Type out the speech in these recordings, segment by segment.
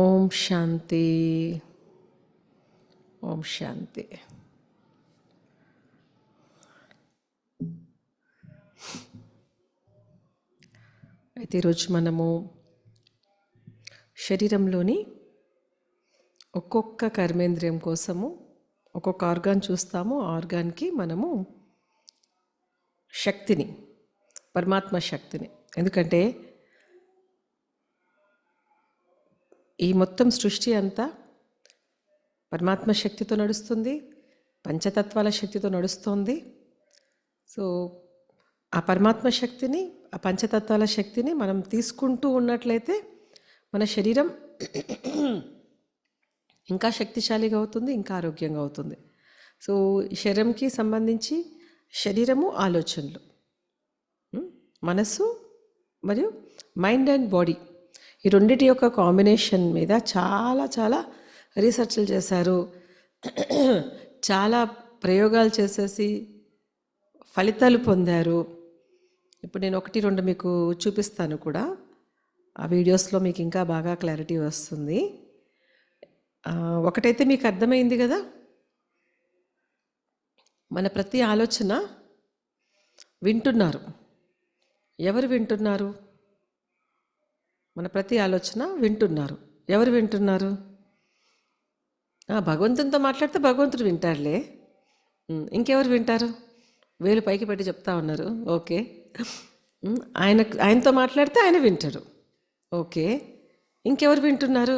ఓం శాంతి. ఓం శాంతి. అయితే ఈరోజు మనము శరీరంలోని ఒక్కొక్క కర్మేంద్రియం కోసము ఒక్కొక్క ఆర్గాన్ చూస్తాము. ఆ ఆర్గాన్కి మనము శక్తిని, పరమాత్మ శక్తిని, ఎందుకంటే ఈ మొత్తం సృష్టి అంతా పరమాత్మ శక్తితో నడుస్తుంది, పంచతత్వాల శక్తితో నడుస్తుంది. సో ఆ పరమాత్మ శక్తిని, ఆ పంచతత్వాల శక్తిని మనం తీసుకుంటూ ఉన్నట్లయితే మన శరీరం ఇంకా శక్తిశాలిగా అవుతుంది, ఇంకా ఆరోగ్యంగా అవుతుంది. సో శరీరంకి సంబంధించి శరీరము, ఆలోచనలు, మనసు మరియు మైండ్ అండ్ బాడీ, ఈ రెండింటి యొక్క కాంబినేషన్ మీద చాలా చాలా రీసెర్చ్లు చేశారు. చాలా ప్రయోగాలు చేసేసి ఫలితాలు పొందారు. ఇప్పుడు నేను 1-2 మీకు చూపిస్తాను కూడా. ఆ వీడియోస్లో మీకు ఇంకా బాగా క్లారిటీ వస్తుంది. ఒకటైతే మీకు అర్థమైంది కదా, మన ప్రతి ఆలోచన వింటున్నారు. ఎవరు వింటున్నారు? మన ప్రతి ఆలోచన వింటున్నారు. ఎవరు వింటున్నారు? భగవంతునితో మాట్లాడితే భగవంతుడు వింటాడులే. ఇంకెవరు వింటారు? వేలు పైకి పెట్టి చెప్తా ఉన్నారు. ఓకే. ఆయనతో మాట్లాడితే ఆయన వింటాడు. ఓకే. ఇంకెవరు వింటున్నారు?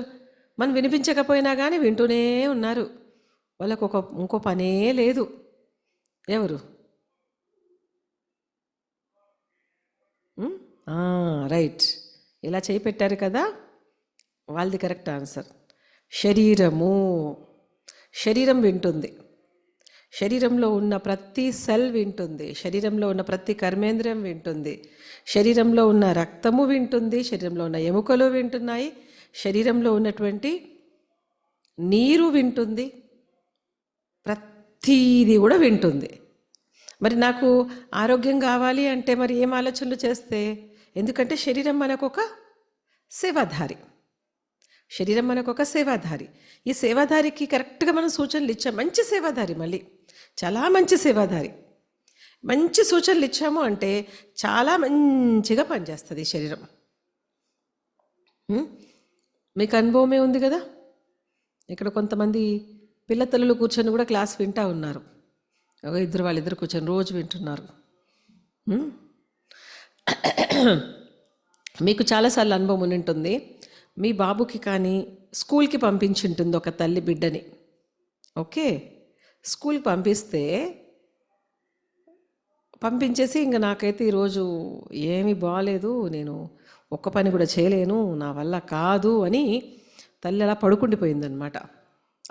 మనం వినిపించకపోయినా కానీ వింటూనే ఉన్నారు. వాళ్ళకు ఇంకో పనే లేదు. ఎవరు? రైట్, ఇలా చేయి పెట్టారు కదా, వాళ్ళది కరెక్ట్ ఆన్సర్. శరీరము, శరీరం వింటుంది. శరీరంలో ఉన్న ప్రతి సెల్ వింటుంది. శరీరంలో ఉన్న ప్రతి కర్మేంద్రియం వింటుంది. శరీరంలో ఉన్న రక్తము వింటుంది. శరీరంలో ఉన్న ఎముకలు వింటున్నాయి. శరీరంలో ఉన్నటువంటి నీరు వింటుంది. ప్రతిదీ కూడా వింటుంది. మరి నాకు ఆరోగ్యం కావాలి అంటే మరి ఏం ఆలోచనలు చేస్తే? ఎందుకంటే శరీరం మనకొక సేవాధారి. శరీరం మనకు ఒక సేవాధారి. ఈ సేవాధారికి కరెక్ట్గా మనం సూచనలు ఇచ్చాం. మంచి సేవాధారి, మళ్ళీ చాలా మంచి సేవాధారి. మంచి సూచనలు ఇచ్చాము అంటే చాలా మంచిగా పనిచేస్తుంది ఈ శరీరం. మీకు అనుభవమే ఉంది కదా. ఇక్కడ కొంతమంది పిల్లతల్లులు కూర్చొని కూడా క్లాస్ వింటూ ఉన్నారు. వాళ్ళిద్దరు కూర్చొని రోజు వింటున్నారు. మీకు చాలాసార్లు అనుభవం ఉండింటుంది. మీ బాబుకి కానీ స్కూల్కి పంపించి ఉంటుంది ఒక తల్లి బిడ్డని. ఓకే, స్కూల్కి పంపించేసి ఇంకా నాకైతే ఈరోజు ఏమీ బాగాలేదు, నేను ఒక్క పని కూడా చేయలేను, నా వల్ల కాదు అని తల్లి అలా పడుకుండిపోయిందనమాట.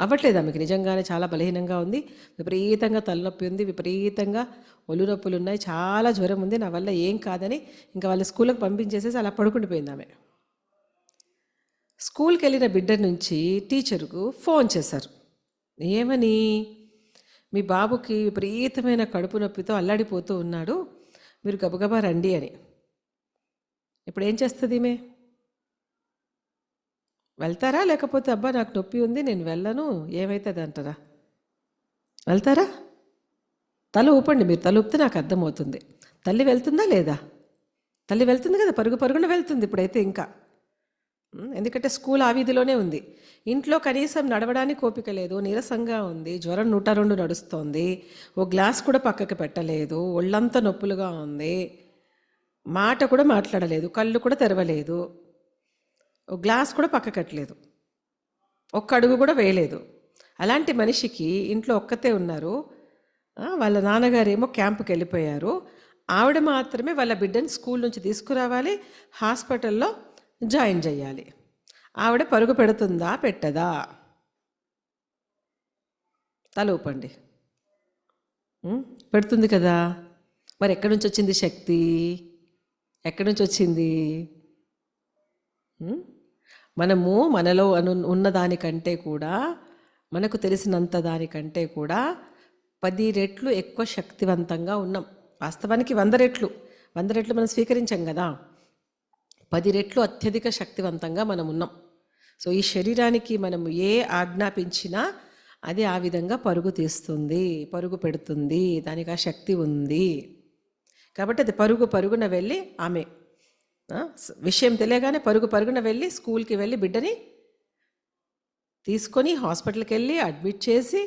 అవ్వట్లేదు ఆమెకి, నిజంగానే చాలా బలహీనంగా ఉంది, విపరీతంగా తలనొప్పి ఉంది, విపరీతంగా ఒళ్ళు నొప్పులు ఉన్నాయి, చాలా జ్వరం ఉంది, నా వల్ల ఏం కాదని ఇంకా వాళ్ళ స్కూల్కి పంపించేసేసి అలా పడుకుండిపోయింది ఆమె. స్కూల్కి వెళ్ళిన బిడ్డ నుంచి టీచర్కు ఫోన్ చేశారు. ఏమని? మీ బాబుకి విపరీతమైన కడుపు నొప్పితో అల్లాడిపోతూ ఉన్నాడు, మీరు గబగబా రండి అని. ఇప్పుడు ఏం చేస్తుంది ఈమె? వెళ్తారా? లేకపోతే అబ్బా నాకు నొప్పి ఉంది నేను వెళ్ళను ఏమవుతుంది అంటారా? వెళ్తారా? తల ఊపండి, మీరు తల ఊపితే నాకు అర్థమవుతుంది. తల్లి వెళ్తుందా లేదా? తల్లి వెళ్తుంది కదా, పరుగున వెళ్తుంది ఇప్పుడైతే. ఇంకా ఎందుకంటే స్కూల్ ఆ వీధిలోనే ఉంది. ఇంట్లో కనీసం నడవడానికి ఓపిక లేదు, నీరసంగా ఉంది, జ్వరం 102 నడుస్తోంది, ఓ గ్లాస్ కూడా పక్కకి పెట్టలేదు, ఒళ్ళంతా నొప్పులుగా ఉంది, మాట కూడా మాట్లాడలేదు, కళ్ళు కూడా తెరవలేదు, ఓ గ్లాస్ కూడా పక్కకట్టలేదు, ఒక్క అడుగు కూడా వేయలేదు. అలాంటి మనిషికి ఇంట్లో ఒక్కతే ఉన్నారు. వాళ్ళ నాన్నగారేమో క్యాంపుకి వెళ్ళిపోయారు. ఆవిడ మాత్రమే వాళ్ళ బిడ్డని స్కూల్ నుంచి తీసుకురావాలి, హాస్పిటల్లో జాయిన్ చేయాలి. ఆవిడ పరుగు పెడుతుందా పెట్టదా? తల ఊపండి. పెడుతుంది కదా. మరి ఎక్కడి నుంచి వచ్చింది శక్తి? ఎక్కడి నుంచి వచ్చింది? మనము మనలో ఉన్నదానికంటే కూడా, మనకు తెలిసినంత దానికంటే కూడా 10 రెట్లు ఎక్కువ శక్తివంతంగా ఉన్నాం. వాస్తవానికి 100 రెట్లు మనం స్వీకరించాం కదా. 10 రెట్లు అత్యధిక శక్తివంతంగా మనం ఉన్నాం. సో ఈ శరీరానికి మనము ఏ ఆజ్ఞాపించినా అది ఆ విధంగా పరుగు తీస్తుంది, పరుగు పెడుతుంది, దానికి ఆ శక్తి ఉంది. కాబట్టి అది పరుగున వెళ్ళి ఆమె విషయం తెలియగానే పరుగున వెళ్ళి స్కూల్కి వెళ్ళి బిడ్డని తీసుకొని హాస్పిటల్కి వెళ్ళి అడ్మిట్ చేసి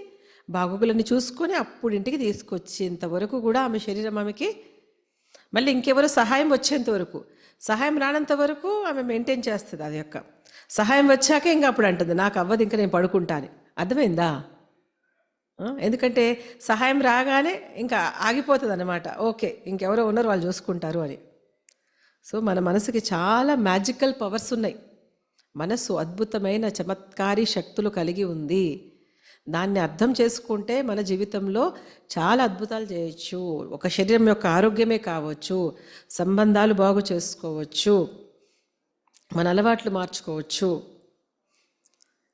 బాగోగులని చూసుకొని అప్పుడు ఇంటికి తీసుకొచ్చేంత వరకు కూడా ఆమె శరీరం ఆమెకి మళ్ళీ ఇంకెవరో సహాయం వచ్చేంత వరకు, సహాయం రానంత వరకు ఆమె మెయింటైన్ చేస్తుంది. అది యొక్క సహాయం వచ్చాక ఇంకా అప్పుడు అంటుంది నాకు అవ్వదు, ఇంకా నేను పడుకుంటాను. అర్థమైందా? ఎందుకంటే సహాయం రాగానే ఇంకా ఆగిపోతుంది అన్నమాట. ఓకే, ఇంకెవరో ఉన్నారు వాళ్ళు చూసుకుంటారు అని. సో మన మనసుకి చాలా మ్యాజికల్ పవర్స్ ఉన్నాయి. మనసు అద్భుతమైన చమత్కారీ శక్తులు కలిగి ఉంది. దాన్ని అర్థం చేసుకుంటే మన జీవితంలో చాలా అద్భుతాలు చేయొచ్చు. ఒక శరీరం యొక్క ఆరోగ్యమే కావచ్చు, సంబంధాలు బాగు చేసుకోవచ్చు, మన అలవాట్లు మార్చుకోవచ్చు,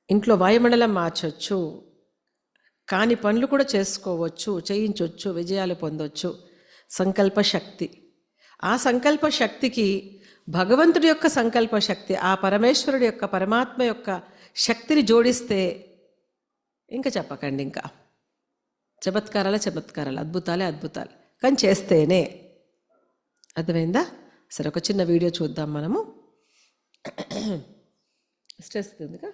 ఇంట్లో వాయుమండలం మార్చవచ్చు, కాని పనులు కూడా చేసుకోవచ్చు, చేయించవచ్చు, విజయాలు పొందవచ్చు. సంకల్ప శక్తి, ఆ సంకల్ప శక్తికి భగవంతుడి యొక్క సంకల్ప శక్తి, ఆ పరమేశ్వరుడి యొక్క పరమాత్మ యొక్క శక్తిని జోడిస్తే ఇంకా చెప్పకండి. ఇంకా చమత్కారాలు, అద్భుతాలే అద్భుతాలు. కానీ చేస్తేనే. అర్థమైందా? సరే, ఒక చిన్న వీడియో చూద్దాం మనము. స్ట్రెస్ ఎందుక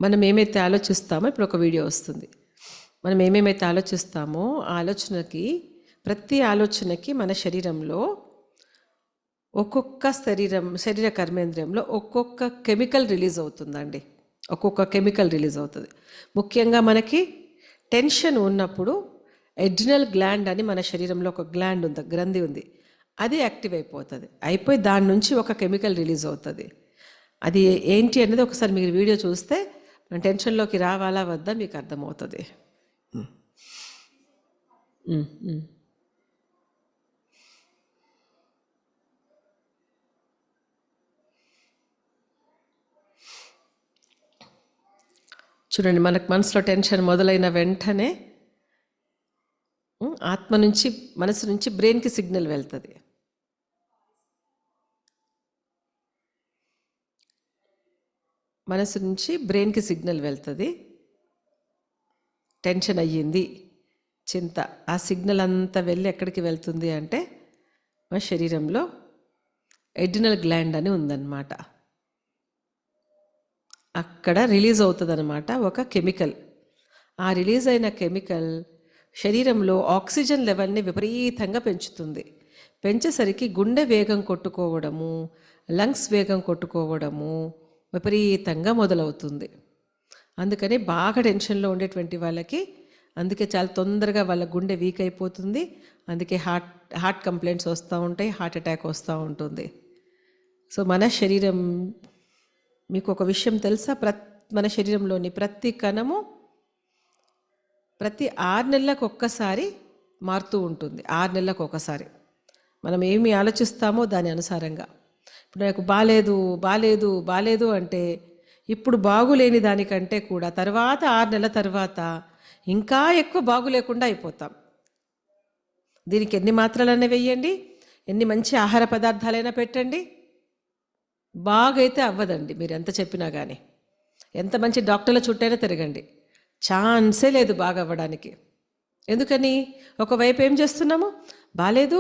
మనం ఏమైతే ఆలోచిస్తామో, ఇప్పుడు ఒక వీడియో వస్తుంది. మనం ఏమేమైతే ఆలోచిస్తామో ప్రతి ఆలోచనకి మన శరీరంలో ఒక్కొక్క శరీర కర్మేంద్రియంలో ఒక్కొక్క కెమికల్ రిలీజ్ అవుతుందండి. ముఖ్యంగా మనకి టెన్షన్ ఉన్నప్పుడు ఎడ్రినల్ గ్లాండ్ అని మన శరీరంలో ఒక గ్రంథి ఉంది. అది యాక్టివ్ అయిపోయి దాని నుంచి ఒక కెమికల్ రిలీజ్ అవుతుంది. అది ఏంటి అనేది ఒకసారి మీరు వీడియో చూస్తే టెన్షన్లోకి రావాలా వద్దా మీకు అర్థమవుతుంది. చూడండి, మనకు మనసులో టెన్షన్ మొదలైన వెంటనే మనసు నుంచి బ్రెయిన్కి సిగ్నల్ వెళ్తుంది. మనసు నుంచి బ్రెయిన్కి సిగ్నల్ వెళ్తుంది, టెన్షన్ అయ్యింది, చింత. ఆ సిగ్నల్ అంతా వెళ్ళి ఎక్కడికి వెళ్తుంది అంటే మా శరీరంలో ఎడ్రినల్ గ్లాండ్ అని ఉందన్నమాట. అక్కడ రిలీజ్ అవుతుంది అన్నమాట ఒక కెమికల్. ఆ రిలీజ్ అయిన కెమికల్ శరీరంలో ఆక్సిజన్ లెవెల్ని విపరీతంగా పెంచుతుంది. పెంచేసరికి గుండె వేగం కొట్టుకోవడము, లంగ్స్ వేగం కొట్టుకోవడము విపరీతంగా మొదలవుతుంది. అందుకని బాగా టెన్షన్లో ఉండేటువంటి వాళ్ళకి అందుకే చాలా తొందరగా వాళ్ళ గుండె వీక్ అయిపోతుంది. అందుకే హార్ట్ కంప్లైంట్స్ వస్తూ ఉంటాయి, హార్ట్ అటాక్ వస్తూ ఉంటుంది. సో మన శరీరం, మీకు ఒక విషయం తెలుసా? మన శరీరంలోని ప్రతి కణము ప్రతి 6 నెలలకు ఒక్కసారి మారుతూ ఉంటుంది. 6 నెలలకు ఒకసారి మనం ఏమి ఆలోచిస్తామో దాని అనుసారంగా. ఇప్పుడు నాకు బాలేదు అంటే ఇప్పుడు బాగులేని దానికంటే కూడా తర్వాత 6 నెలల తర్వాత ఇంకా ఎక్కువ బాగులేకుండా అయిపోతాం. దీనికి ఎన్ని మాత్రలైనా వేయండి, ఎన్ని మంచి ఆహార పదార్థాలైనా పెట్టండి, బాగైతే అవ్వదండి. మీరు ఎంత చెప్పినా కానీ, ఎంత మంచి డాక్టర్ల చుట్టైనా తిరగండి, ఛాన్సే లేదు బాగా అవ్వడానికి. ఎందుకని? ఒకవైపు ఏం చేస్తున్నాము? బాలేదు.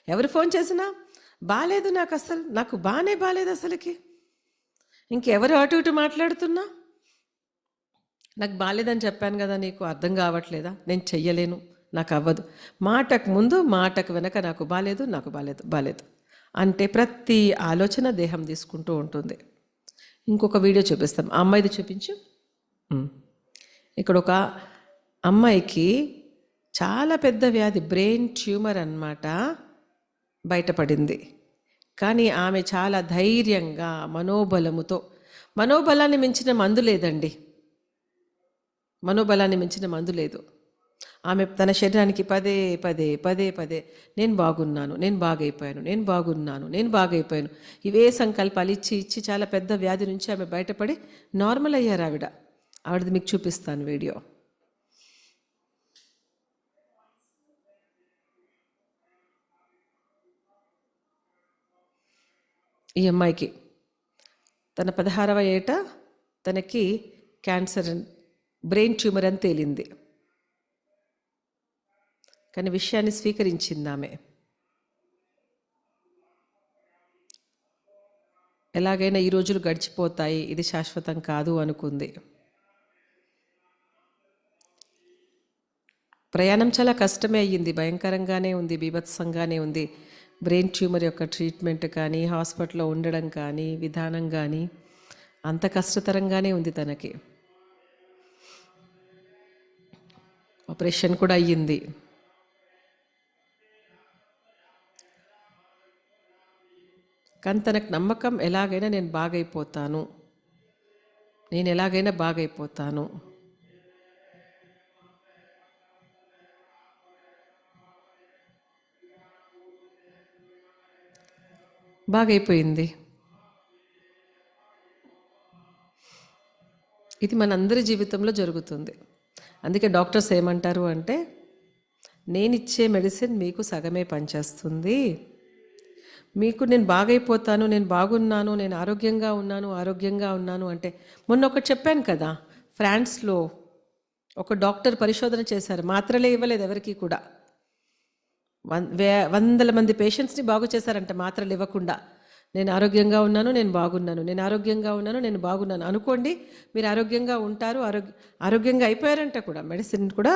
ఎవరు ఫోన్ చేసినా బాలేదు, నాకు బాగానే బాలేదు అసలుకి. ఇంకెవరు అటు ఇటు మాట్లాడుతున్నా నాకు బాలేదని చెప్పాను కదా, నీకు అర్థం కావట్లేదా, నేను చెయ్యలేను, నాకు అవ్వదు. మాటకు ముందు మాటకు వెనక నాకు బాలేదు అంటే ప్రతి ఆలోచన దేహం తీసుకుంటూ ఉంటుంది. ఇంకొక వీడియో చూపిస్తాం. ఆ అమ్మాయిది చూపించు. ఇక్కడ ఒక అమ్మాయికి చాలా పెద్ద వ్యాధి, బ్రెయిన్ ట్యూమర్ అన్నమాట, బయటపడింది. కానీ ఆమె చాలా ధైర్యంగా మనోబలాన్ని మించిన మందు లేదండి. మనోబలాన్ని మించిన మందు లేదు. ఆమె తన శరీరానికి పదే నేను బాగున్నాను, నేను బాగైపోయాను ఇవే సంకల్పాలు ఇచ్చి చాలా పెద్ద వ్యాధి నుంచి ఆమె బయటపడి నార్మల్ అయ్యారు. ఆవిడది మీకు చూపిస్తాను వీడియో. ఈ అమ్మాయికి తన 16వ ఏట తనకి క్యాన్సర్, బ్రెయిన్ ట్యూమర్ అని తేలింది. కానీ విషయాన్ని స్వీకరించింది ఆమె. ఎలాగైనా ఈ రోజులు గడిచిపోతాయి, ఇది శాశ్వతం కాదు అనుకుంది. ప్రయాణం చాలా కష్టమే అయ్యింది, భయంకరంగానే ఉంది, బీభత్సంగానే ఉంది. బ్రెయిన్ ట్యూమర్ యొక్క ట్రీట్మెంట్ కానీ, హాస్పిటల్లో ఉండడం కానీ, విధానం కానీ అంత కష్టతరంగానే ఉంది తనకి. ఆపరేషన్ కూడా అయ్యింది. కానీ తనకు నమ్మకం, ఎలాగైనా నేను బాగైపోతాను, నేను ఎలాగైనా బాగైపోతాను. బాగైపోయింది. ఇది మనందరి జీవితంలో జరుగుతుంది. అందుకే డాక్టర్స్ ఏమంటారు అంటే, నేనిచ్చే మెడిసిన్ మీకు సగమే పనిచేస్తుంది, మీకు నేను బాగైపోతాను, నేను బాగున్నాను, నేను ఆరోగ్యంగా ఉన్నాను అంటే. మొన్న ఒకటి చెప్పాను కదా, ఫ్రాన్స్లో ఒక డాక్టర్ పరిశోధన చేశారు, మాత్రలే ఇవ్వలేదు ఎవరికి కూడా. 100 మంది పేషెంట్స్ని బాగు చేశారంట మాత్రలు ఇవ్వకుండా. నేను ఆరోగ్యంగా ఉన్నాను, నేను బాగున్నాను, నేను ఆరోగ్యంగా ఉన్నాను, నేను బాగున్నాను అనుకోండి, మీరు ఆరోగ్యంగా ఉంటారు, ఆరోగ్యంగా అయిపోయారంట కూడా. మెడిసిన్ కూడా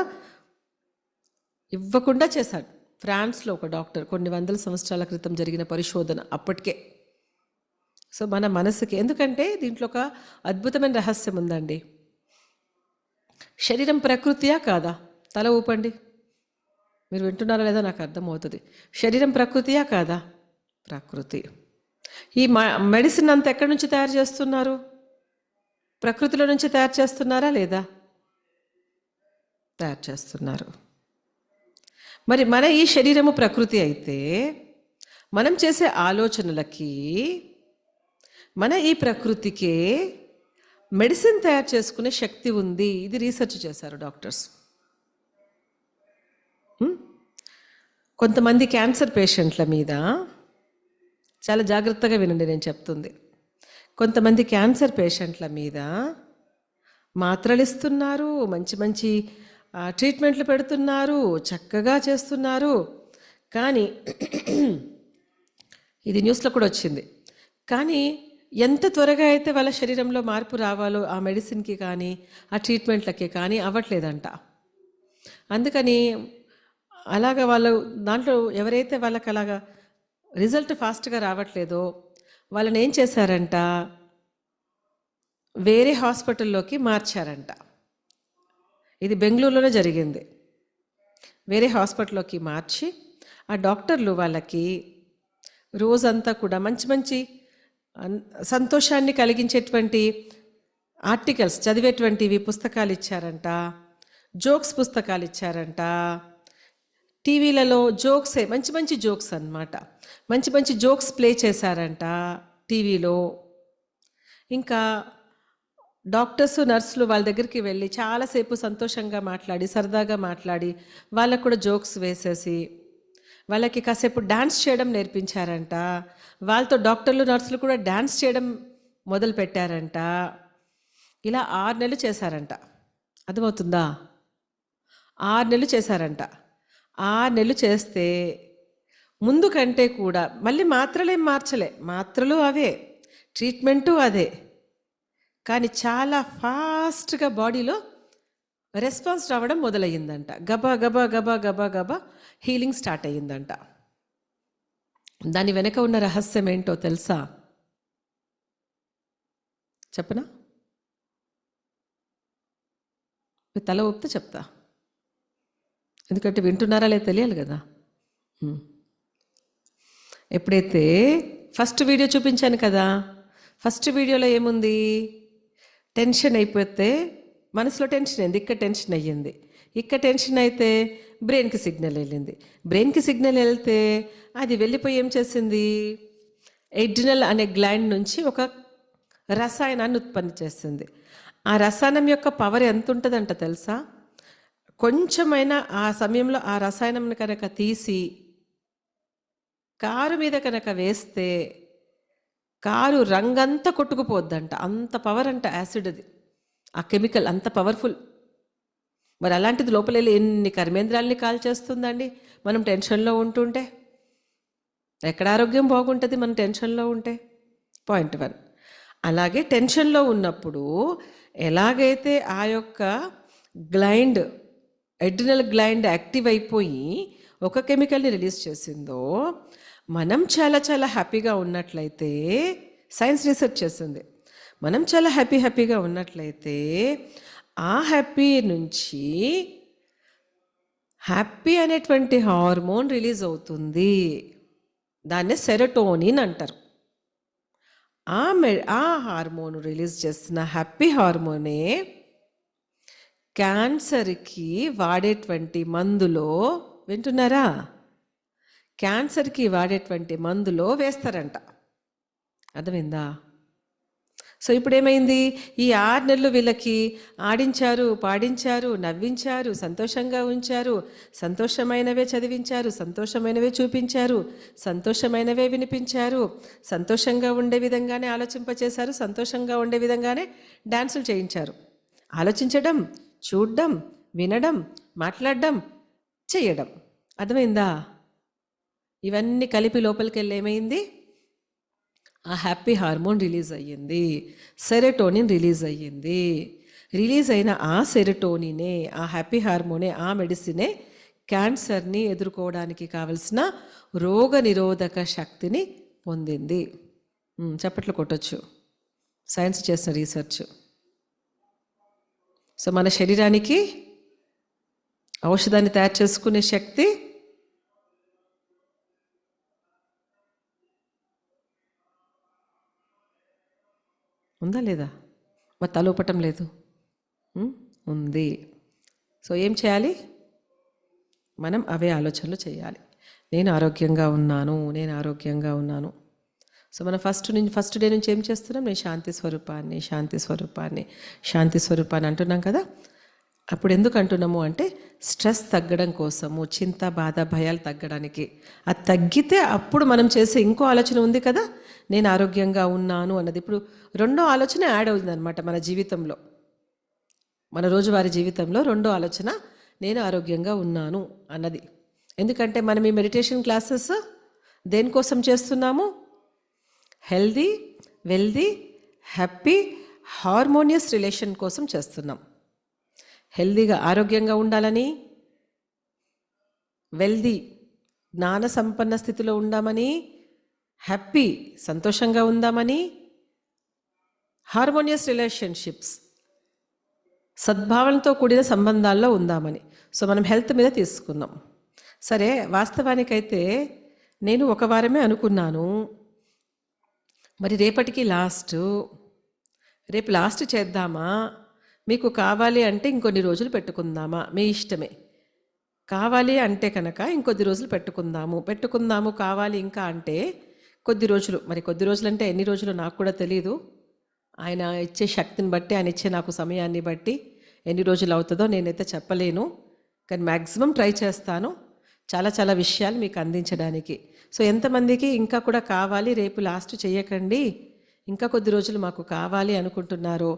ఇవ్వకుండా చేశాడు ఫ్రాన్స్లో ఒక డాక్టర్. కొన్ని 100 సంవత్సరాల క్రితం జరిగిన పరిశోధన అప్పటికే. సో మన మనసుకి, ఎందుకంటే దీంట్లో ఒక అద్భుతమైన రహస్యం ఉందండి. శరీరం ప్రకృతియా కాదా? తల ఊపండి, మీరు వింటున్నారా లేదా నాకు అర్థమవుతుంది. శరీరం ప్రకృతియా కాదా? ప్రకృతి. ఈ మెడిసిన్ అంతా ఎక్కడి నుంచి తయారు చేస్తున్నారు? ప్రకృతిలో నుంచి తయారు చేస్తున్నారా లేదా? తయారు చేస్తున్నారు. మరి మన ఈ శరీరము ప్రకృతి అయితే, మనం చేసే ఆలోచనలకి, మన ఈ ప్రకృతికే మెడిసిన్ తయారు చేసుకునే శక్తి ఉంది. ఇది రీసెర్చ్ చేశారు డాక్టర్స్. కొంతమంది క్యాన్సర్ పేషెంట్ల మీద, చాలా జాగ్రత్తగా వినండి నేను చెప్తుంది, కొంతమంది క్యాన్సర్ పేషెంట్ల మీద మాత్రలు ఇస్తున్నారు, మంచి మంచి ట్రీట్మెంట్లు పెడుతున్నారు, చక్కగా చేస్తున్నారు. కానీ ఇది న్యూస్లో కూడా వచ్చింది. కానీ ఎంత త్వరగా అయితే వాళ్ళ శరీరంలో మార్పు రావాలో ఆ మెడిసిన్కి కానీ ఆ ట్రీట్మెంట్లకి కానీ అవ్వట్లేదంట. అందుకని అలాగా వాళ్ళు దాంట్లో ఎవరైతే వాళ్ళకి అలాగా రిజల్ట్ ఫాస్ట్గా రావట్లేదో వాళ్ళని ఏం చేశారంట, వేరే హాస్పిటల్లోకి మార్చారంట. ఇది బెంగళూరులోనే జరిగింది. వేరే హాస్పిటల్లోకి మార్చి ఆ డాక్టర్లు వాళ్ళకి రోజంతా కూడా మంచి మంచి సంతోషాన్ని కలిగించేటువంటి ఆర్టికల్స్ చదివేటువంటివి పుస్తకాలు ఇచ్చారంట, జోక్స్ పుస్తకాలు ఇచ్చారంట. టీవీలలో జోక్సే, మంచి మంచి జోక్స్ అన్నమాట, మంచి మంచి జోక్స్ ప్లే చేశారంట టీవీలో. ఇంకా డాక్టర్స్, నర్సులు వాళ్ళ దగ్గరికి వెళ్ళి చాలాసేపు సంతోషంగా మాట్లాడి, సరదాగా మాట్లాడి, వాళ్ళకు కూడా జోక్స్ వేసేసి వాళ్ళకి కాసేపు డాన్స్ చేయడం నేర్పించారంట. వాళ్ళతో డాక్టర్లు, నర్సులు కూడా డాన్స్ చేయడం మొదలు పెట్టారంట. ఇలా 6 నెలలు చేశారంట. అర్థమవుతుందా? 6 నెలలు చేశారంట. 6 నెలలు చేస్తే ముందు కంటే కూడా మళ్ళీ మాత్రలేం మార్చలే, మాత్రలు అవే, ట్రీట్మెంటు అదే. కానీ చాలా ఫాస్ట్గా బాడీలో రెస్పాన్స్ రావడం మొదలయ్యిందంట. గబా గబా గబా గబా గబా హీలింగ్ స్టార్ట్ అయ్యిందంట. దాని వెనక ఉన్న రహస్యం ఏంటో తెలుసా? చెప్పనా? తల ఊపితే చెప్తా, ఎందుకంటే వింటున్నారా లేదా తెలియాలి కదా. ఎప్పుడైతే ఫస్ట్ వీడియో చూపించాను కదా, ఫస్ట్ వీడియోలో ఏముంది, టెన్షన్ అయిపోతే మనసులో టెన్షన్ అయింది, ఇక్కడ టెన్షన్ అయ్యింది, ఇక్కడ టెన్షన్ అయితే బ్రెయిన్కి సిగ్నల్ వెళ్ళింది, బ్రెయిన్కి సిగ్నల్ వెళ్తే అది వెళ్ళిపోయి ఏం చేసింది, ఎడ్రినల్ అనే గ్లాండ్ నుంచి ఒక రసాయనాన్ని ఉత్పత్తి చేస్తుంది. ఆ రసాయనం యొక్క పవర్ ఎంత ఉంటుందంట తెలుసా? కొంచెమైనా ఆ సమయంలో ఆ రసాయనం కనుక తీసి కారు మీద కనుక వేస్తే కారు రంగంతా కొట్టుకుపోద్దంట, అంత పవర్ అంట యాసిడ్ అది, ఆ కెమికల్ అంత పవర్ఫుల్. మరి అలాంటిది లోపల వెళ్ళి ఎన్ని కర్మేంద్రాలని కాల్చేస్తుందండి మనం టెన్షన్లో ఉంటుంటే. ఎక్కడ ఆరోగ్యం బాగుంటుంది మనం టెన్షన్లో ఉంటే? పాయింట్ 1. అలాగే టెన్షన్లో ఉన్నప్పుడు ఎలాగైతే ఆ యొక్క గ్లైండ్ ఎడ్రినల్ గ్లైండ్ యాక్టివ్ అయిపోయి ఒక కెమికల్ని రిలీజ్ చేసిందో, మనం చాలా చాలా హ్యాపీగా ఉన్నట్లయితే, సైన్స్ రీసెర్చ్ చేస్తుంది, మనం చాలా హ్యాపీగా ఉన్నట్లయితే ఆ హ్యాపీ నుంచి హ్యాపీ అనేటువంటి హార్మోన్ రిలీజ్ అవుతుంది. దాన్నే సెరోటోనిన్ అంటారు. ఆ హార్మోన్ రిలీజ్ చేస్తున్న హ్యాపీ హార్మోనే క్యాన్సర్కి వాడేటువంటి మందులో, వింటున్నారా, క్యాన్సర్కి వాడేటువంటి మందులో వేస్తారంట. అర్థమైందా? సో ఇప్పుడు ఏమైంది, ఈ 6 నెలలు వీళ్ళకి ఆడించారు, పాడించారు, నవ్వించారు, సంతోషంగా ఉంచారు, సంతోషమైనవే చదివించారు, సంతోషమైనవే చూపించారు, సంతోషమైనవే వినిపించారు, సంతోషంగా ఉండే విధంగానే ఆలోచింపచేశారు, సంతోషంగా ఉండే విధంగానే డాన్సులు చేయించారు. ఆలోచించడం, చూడడం, వినడం, మాట్లాడడం, చేయడం. అర్థమైందా? ఇవన్నీ కలిపి లోపలికి వెళ్ళి ఏమైంది, ఆ హ్యాపీ హార్మోన్ రిలీజ్ అయ్యింది, సెరోటోనిన్ రిలీజ్ అయ్యింది. రిలీజ్ అయిన ఆ సెరోటోనినే, ఆ హ్యాపీ హార్మోనే, ఆ మెడిసినే క్యాన్సర్ని ఎదుర్కోవడానికి కావలసిన రోగ నిరోధక శక్తిని పొందింది. చప్పట్లు కొట్టొచ్చు, సైన్స్ చేసిన రీసెర్చ్. సో మన శరీరానికి ఔషధాన్ని తయారు చేసుకునే శక్తి ఉందా లేదా? మరి తలోపటం లేదు, ఉంది. సో ఏం చేయాలి, మనం అవే ఆలోచనలు చేయాలి. నేను ఆరోగ్యంగా ఉన్నాను, నేను ఆరోగ్యంగా ఉన్నాను. సో మనం ఫస్ట్ డే నుంచి ఏం చేస్తున్నాం, నేను శాంతి స్వరూపాన్ని, శాంతి స్వరూపాన్ని, శాంతి స్వరూపాన్ని అంటున్నాం కదా. అప్పుడు ఎందుకు అంటున్నాము అంటే, స్ట్రెస్ తగ్గడం కోసము, చింత, బాధ, భయాలు తగ్గడానికి. అది తగ్గితే అప్పుడు మనం చేసే ఇంకో ఆలోచన ఉంది కదా, నేను ఆరోగ్యంగా ఉన్నాను అన్నది. ఇప్పుడు రెండో ఆలోచన యాడ్ అవుతుంది అనమాట మన జీవితంలో, మన రోజువారీ జీవితంలో రెండో ఆలోచన నేను ఆరోగ్యంగా ఉన్నాను అన్నది. ఎందుకంటే మనం ఈ మెడిటేషన్ క్లాసెస్ దేనికోసం చేస్తున్నాము, healthy, wealthy, happy, harmonious relation కోసం చేస్తున్నాం. హెల్దీగా ఆరోగ్యంగా ఉండాలని, వెల్దీ జ్ఞాన సంపన్న స్థితిలో ఉందామని, హ్యాపీ సంతోషంగా ఉందామని, హార్మోనియస్ రిలేషన్షిప్స్ సద్భావనతో కూడిన సంబంధాల్లో ఉందామని. సో మనం హెల్త్ మీద తీసుకున్నాం. సరే, వాస్తవానికైతే నేను ఒక వారమే అనుకున్నాను, మరి రేపటికి రేపు లాస్ట్ చేద్దామా, మీకు కావాలి అంటే ఇంకొన్ని రోజులు పెట్టుకుందామా, మీ ఇష్టమే. కావాలి అంటే కనుక ఇంకొద్ది రోజులు పెట్టుకుందాము, కావాలి ఇంకా అంటే కొద్ది రోజులు. మరి కొద్ది రోజులు అంటే ఎన్ని రోజులు నాకు కూడా తెలియదు. ఆయన ఇచ్చే శక్తిని బట్టి, ఆయన ఇచ్చే నాకు సమయాన్ని బట్టి ఎన్ని రోజులు అవుతుందో నేనైతే చెప్పలేను. కానీ మ్యాక్సిమం ట్రై చేస్తాను చాలా చాలా విషయాలు మీకు అందించడానికి. సో ఎంతమందికి ఇంకా కూడా కావాలి, రేపు లాస్ట్ చేయకండి, ఇంకా కొద్ది రోజులు మాకు కావాలి అనుకుంటున్నారో,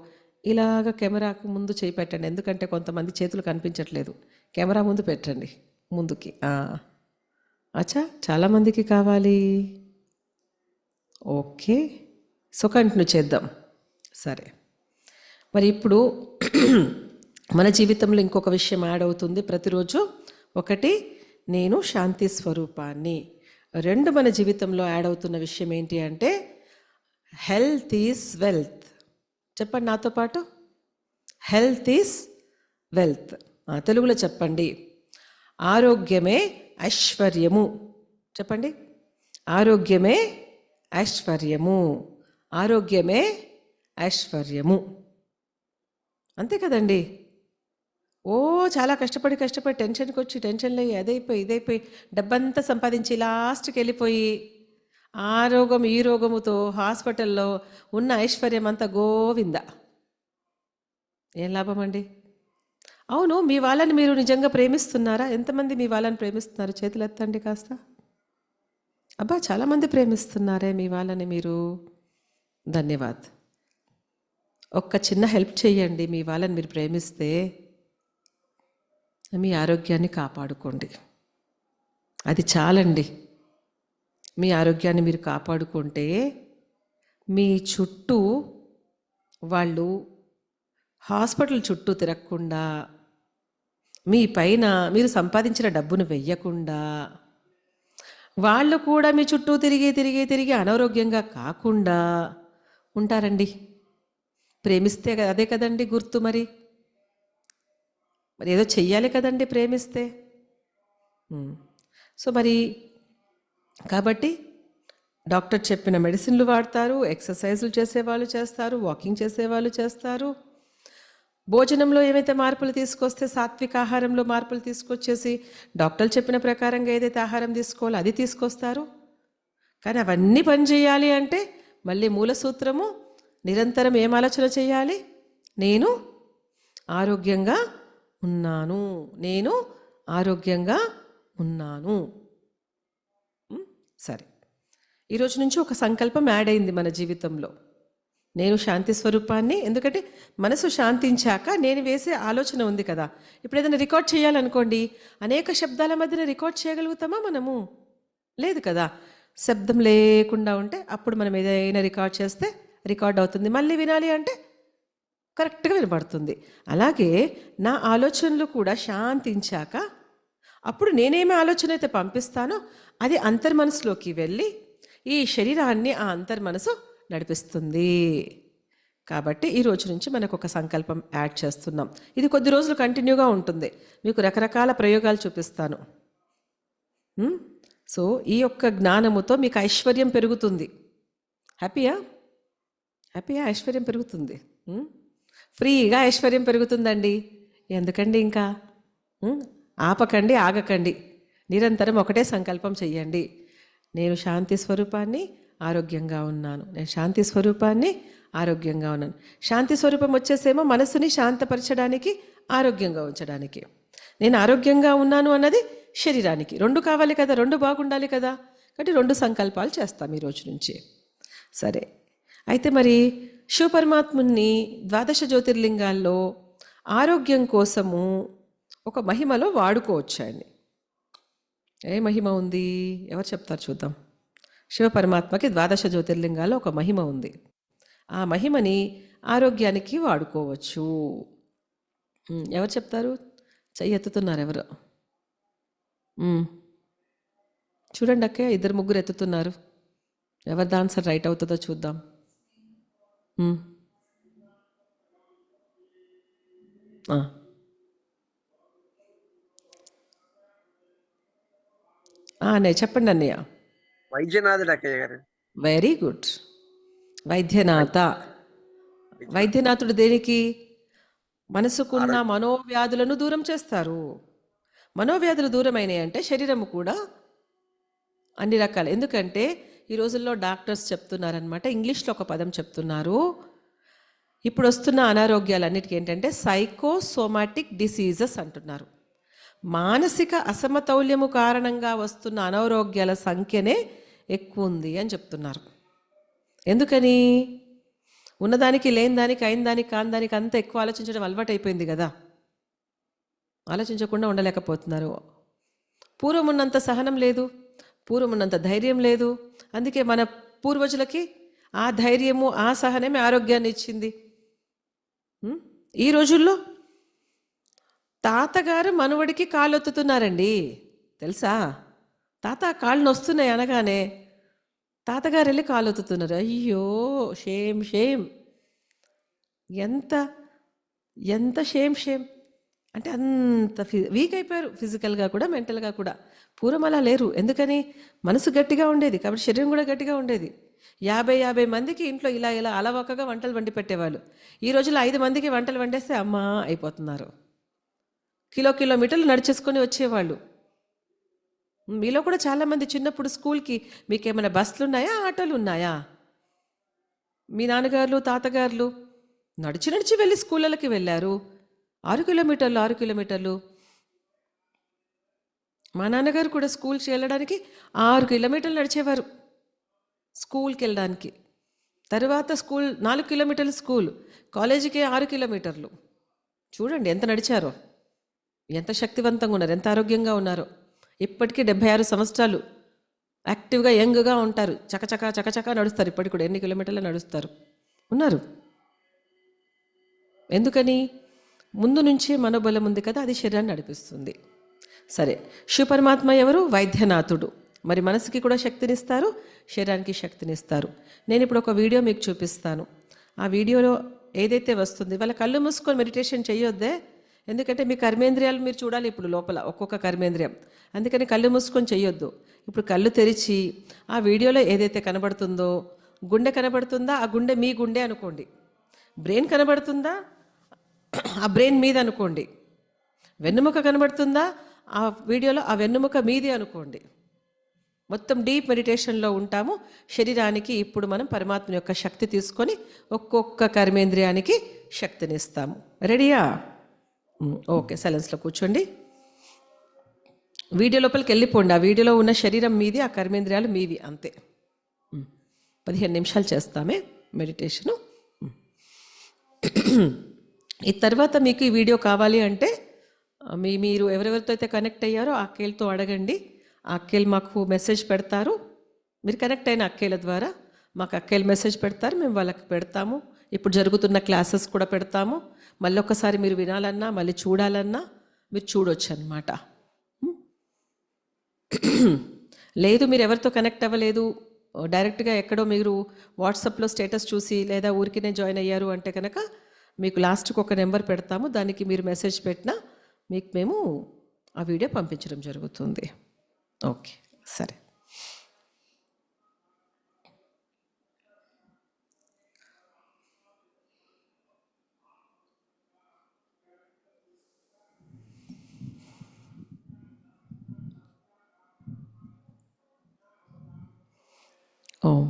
ఇలాగ కెమెరాకు ముందు చేయి పెట్టండి. ఎందుకంటే కొంతమంది చేతులు కనిపించట్లేదు, కెమెరా ముందు పెట్టండి, ముందుకి. అచ్చా, చాలామందికి కావాలి. ఓకే, సో కంటిన్యూ చేద్దాం. సరే, మరి ఇప్పుడు మన జీవితంలో ఇంకొక విషయం యాడ్ అవుతుంది ప్రతిరోజు. ఒకటి, నేను శాంతి స్వరూపాన్ని. 2, మన జీవితంలో యాడ్ అవుతున్న విషయం ఏంటి అంటే, హెల్త్ ఈజ్ వెల్త్. చెప్పండి నాతో పాటు, హెల్త్ ఈజ్ వెల్త్. తెలుగులో చెప్పండి, ఆరోగ్యమే ఐశ్వర్యము. చెప్పండి, ఆరోగ్యమే ఐశ్వర్యము, ఆరోగ్యమే ఐశ్వర్యము. అంతే కదండి. చాలా కష్టపడి టెన్షన్కి వచ్చి, టెన్షన్లో ఇదైపోయి డబ్బంతా సంపాదించి లాస్ట్కి వెళ్ళిపోయి ఆ రోగం ఈ రోగముతో హాస్పిటల్లో ఉన్న ఐశ్వర్యం అంతా గోవింద. ఏం లాభం అండి? అవును, మీ వాళ్ళని మీరు నిజంగా ప్రేమిస్తున్నారా? ఎంతమంది మీ వాళ్ళని ప్రేమిస్తున్నారు? చేతులు ఎత్తండి కాస్త. అబ్బా, చాలామంది ప్రేమిస్తున్నారే మీ వాళ్ళని మీరు. ధన్యవాద్. ఒక్క చిన్న హెల్ప్ చేయండి. మీ వాళ్ళని మీరు ప్రేమిస్తే మీ ఆరోగ్యాన్ని కాపాడుకోండి. అది చాలండి. మీ ఆరోగ్యాన్ని మీరు కాపాడుకుంటే మీ చుట్టూ వాళ్ళు హాస్పిటల్ చుట్టూ తిరగకుండా, మీ పైన మీరు సంపాదించిన డబ్బును వెయ్యకుండా, వాళ్ళు కూడా మీ చుట్టూ తిరిగి అనారోగ్యంగా కాకుండా ఉంటారండి. ప్రేమిస్తే అదే కదండి గుర్తు. మరి ఏదో చెయ్యాలి కదండి ప్రేమిస్తే. సో మరి కాబట్టి డాక్టర్ చెప్పిన మెడిసిన్లు వాడతారు, ఎక్సర్సైజులు చేసేవాళ్ళు చేస్తారు, వాకింగ్ చేసేవాళ్ళు చేస్తారు. భోజనంలో ఏవైతే మార్పులు తీసుకొస్తే సాత్విక ఆహారంలో మార్పులు తీసుకొచ్చేసి డాక్టర్లు చెప్పిన ప్రకారంగా ఏదైతే ఆహారం తీసుకోవాలో అది తీసుకొస్తారు. కానీ అవన్నీ పనిచేయాలి అంటే మళ్ళీ మూల సూత్రము నిరంతరం ఏం ఆలోచన చేయాలి? నేను ఆరోగ్యంగా ఉన్నాను, నేను ఆరోగ్యంగా ఉన్నాను. సరే, ఈరోజు నుంచి ఒక సంకల్పం యాడ్ అయింది మన జీవితంలో. నేను శాంతి స్వరూపాన్ని. ఎందుకంటే మనసు శాంతించాక నేను వేసే ఆలోచన ఉంది కదా. ఇప్పుడు ఏదైనా రికార్డ్ చేయాలనుకోండి, అనేక శబ్దాల మధ్యన రికార్డ్ చేయగలుగుతామా మనము? లేదు కదా. శబ్దం లేకుండా ఉంటే అప్పుడు మనం ఏదైనా రికార్డ్ చేస్తే రికార్డ్ అవుతుంది. మళ్ళీ వినాలి అంటే కరెక్ట్గా వినపడుతుంది. అలాగే నా ఆలోచనలు కూడా శాంతించాక అప్పుడు నేనేమి ఆలోచన అయితే పంపిస్తానో అది అంతర్మనసులోకి వెళ్ళి ఈ శరీరాన్ని ఆ అంతర్మనసు నడిపిస్తుంది. కాబట్టి ఈ రోజు నుంచి మనకు ఒక సంకల్పం యాడ్ చేస్తున్నాం. ఇది కొద్ది రోజులు కంటిన్యూగా ఉంటుంది. మీకు రకరకాల ప్రయోగాలు చూపిస్తాను. సో ఈ యొక్క జ్ఞానముతో మీకు ఐశ్వర్యం పెరుగుతుంది. హ్యాపీయా? ఐశ్వర్యం పెరుగుతుంది. ఫ్రీగా ఐశ్వర్యం పెరుగుతుందండి. ఎందుకండి ఇంకా? ఆపకండి, ఆగకండి. నిరంతరం ఒకటే సంకల్పం చెయ్యండి. నేను శాంతి స్వరూపాన్ని, ఆరోగ్యంగా ఉన్నాను. నేను శాంతి స్వరూపాన్ని, ఆరోగ్యంగా ఉన్నాను. శాంతి స్వరూపం వచ్చేసేమో మనసుని శాంతపరచడానికి, ఆరోగ్యంగా ఉంచడానికి. నేను ఆరోగ్యంగా ఉన్నాను అన్నది శరీరానికి. రెండు కావాలి కదా, రెండు బాగుండాలి కదా. కాబట్టి రెండు సంకల్పాలు చేస్తాం ఈరోజు నుంచి. సరే, అయితే మరి శివపరమాత్ముని 12 జ్యోతిర్లింగాల్లో ఆరోగ్యం కోసము ఒక మహిమలో వాడుకోవచ్చు ఆయన్ని. ఏ మహిమ ఉంది? ఎవరు చెప్తారు చూద్దాం. శివపరమాత్మకి 12 జ్యోతిర్లింగాల్లో ఒక మహిమ ఉంది. ఆ మహిమని ఆరోగ్యానికి వాడుకోవచ్చు. ఎవరు చెప్తారు? చెయ్యి ఎత్తుతున్నారు ఎవరు? చూడండి అక్క, 2-3 ఎత్తుతున్నారు. ఎవరిది ఆన్సర్ రైట్ అవుతుందో చూద్దాం. అన్నయ్య చెప్పండి అన్నయ్య. వైద్యనాథుడు అక్కయ్య గారు. Very good. వైద్యనాథ. వైద్యనాథుడు దేనికి? మనసుకున్న మనోవ్యాధులను దూరం చేస్తారు. మనోవ్యాధులు దూరమైనాయి అంటే శరీరము కూడా అన్ని రకాలు. ఎందుకంటే ఈ రోజుల్లో డాక్టర్స్ చెప్తున్నారనమాట, ఇంగ్లీష్లో ఒక పదం చెప్తున్నారు. ఇప్పుడు వస్తున్న అనారోగ్యాలన్నిటికీ ఏంటంటే సైకోసోమాటిక్ డిసీజెస్ అంటున్నారు. మానసిక అసమతౌల్యము కారణంగా వస్తున్న అనారోగ్యాల సంఖ్యనే ఎక్కువ ఉంది అని చెప్తున్నారు. ఎందుకని? ఉన్నదానికి లేని దానికి, అయిన దానికి కాని దానికి అంత ఎక్కువ ఆలోచించడం అలవాటు అయిపోయింది కదా. ఆలోచించకుండా ఉండలేకపోతున్నారు. పూర్వం ఉన్నంత సహనం లేదు, పూర్వం ఉన్నంత ధైర్యం లేదు. అందుకే మన పూర్వజులకి ఆ ధైర్యము, ఆ సహనమే ఆరోగ్యాన్ని ఇచ్చింది. ఈ రోజుల్లో తాతగారు మనవడికి కాళ్ళు ఒత్తుతున్నారండి, తెలుసా? తాత కాళ్ళు నొస్తున్నాయి అనగానే తాతగారు వెళ్ళి కాళ్ళు ఒత్తుతున్నారు. అయ్యో, షేమ్ షేమ్. ఎంత ఎంత షేమ్ షేమ్ అంటే అంత వీక్ అయిపోయారు, ఫిజికల్గా కూడా మెంటల్గా కూడా. పూర్వం అలా లేరు. ఎందుకని? మనసు గట్టిగా ఉండేది కాబట్టి శరీరం కూడా గట్టిగా ఉండేది. 50 మందికి ఇంట్లో ఇలా ఇలా అలవకగా వంటలు వండి పెట్టేవాళ్ళు. ఈ రోజుల్లో 5 మందికి వంటలు వండేస్తే అమ్మా అయిపోతున్నారు. కిలోమీటర్లు నడిచేసుకొని వచ్చేవాళ్ళు. మీలో కూడా చాలామంది చిన్నప్పుడు స్కూల్కి మీకేమైనా బస్సులు ఉన్నాయా, ఆటోలు ఉన్నాయా? మీ నాన్నగారులు, తాతగారులు నడిచి వెళ్ళి స్కూళ్ళకి వెళ్ళారు. 6 కిలోమీటర్లు. మా నాన్నగారు కూడా స్కూల్కి వెళ్ళడానికి 6 కిలోమీటర్లు నడిచేవారు స్కూల్కి వెళ్ళడానికి. తర్వాత స్కూల్ 4 కిలోమీటర్ల స్కూల్, కాలేజీకి 6 కిలోమీటర్లు. చూడండి ఎంత నడిచారో, ఎంత శక్తివంతంగా ఉన్నారు, ఎంత ఆరోగ్యంగా ఉన్నారో. ఇప్పటికీ 76 సంవత్సరాలు యాక్టివ్గా యంగ్గా ఉంటారు. చకచకా నడుస్తారు. ఇప్పటికి కూడా ఎన్ని కిలోమీటర్లు నడుస్తారు ఉన్నారు. ఎందుకని? ముందు నుంచి మనోబలం ఉంది కదా, అది శరీరాన్ని నడిపిస్తుంది. సరే, శివపరమాత్మ ఎవరు? వైద్యనాథుడు. మరి మనసుకి కూడా శక్తినిస్తారు, శరీరానికి శక్తినిస్తారు. నేను ఇప్పుడు ఒక వీడియో మీకు చూపిస్తాను. ఆ వీడియోలో ఏదైతే వస్తుంది, వాళ్ళ కళ్ళు మూసుకొని మెడిటేషన్ చేయొద్దే. ఎందుకంటే మీ కర్మేంద్రియాలు మీరు చూడాలి ఇప్పుడు లోపల, ఒక్కొక్క కర్మేంద్రియం. అందుకని కళ్ళు మూసుకొని చేయొద్దు. ఇప్పుడు కళ్ళు తెరిచి ఆ వీడియోలో ఏదైతే కనబడుతుందో, గుండె కనబడుతుందా, ఆ గుండె మీ గుండె అనుకోండి. బ్రెయిన్ కనబడుతుందా, ఆ బ్రెయిన్ మీద అనుకోండి. వెన్నుముక కనబడుతుందా, ఆ వీడియోలో ఆ వెన్నుముక మీది అనుకోండి. మొత్తం డీప్ మెడిటేషన్లో ఉంటాము. శరీరానికి ఇప్పుడు మనం పరమాత్మ యొక్క శక్తి తీసుకొని ఒక్కొక్క కర్మేంద్రియానికి శక్తినిస్తాము. రెడీయా? ఓకే, సైలెన్స్లో కూర్చోండి. వీడియో లోపలికి వెళ్ళిపోండి. ఆ వీడియోలో ఉన్న శరీరం మీది, ఆ కర్మేంద్రియాలు మీవి, అంతే. 15 నిమిషాలు చేస్తామే మెడిటేషను. ఈ తర్వాత మీకు ఈ వీడియో కావాలి అంటే మీరు ఎవరెవరితో అయితే కనెక్ట్ అయ్యారో ఆ అక్కేలతో అడగండి. ఆ అక్కేలు మాకు మెసేజ్ పెడతారు. మీరు కనెక్ట్ అయిన అక్కేల ద్వారా మాకు అక్కేలు మెసేజ్ పెడతారు, మేము వాళ్ళకి పెడతాము. ఇప్పుడు జరుగుతున్న క్లాసెస్ కూడా పెడతాము. మళ్ళీ ఒక్కసారి మీరు వినాలన్నా, మళ్ళీ చూడాలన్నా మీరు చూడొచ్చు అన్నమాట. లేదు మీరు ఎవరితో కనెక్ట్ అవ్వలేదు, డైరెక్ట్గా ఎక్కడో మీరు వాట్సాప్లో స్టేటస్ చూసి లేదా ఊరికినే జాయిన్ అయ్యారు అంటే కనుక మీకు లాస్ట్కి ఒక నెంబర్ పెడతాము. దానికి మీరు మెసేజ్ పెట్టినా మీకు మేము ఆ వీడియో పంపించడం జరుగుతుంది. ఓకే, సరే. ఓం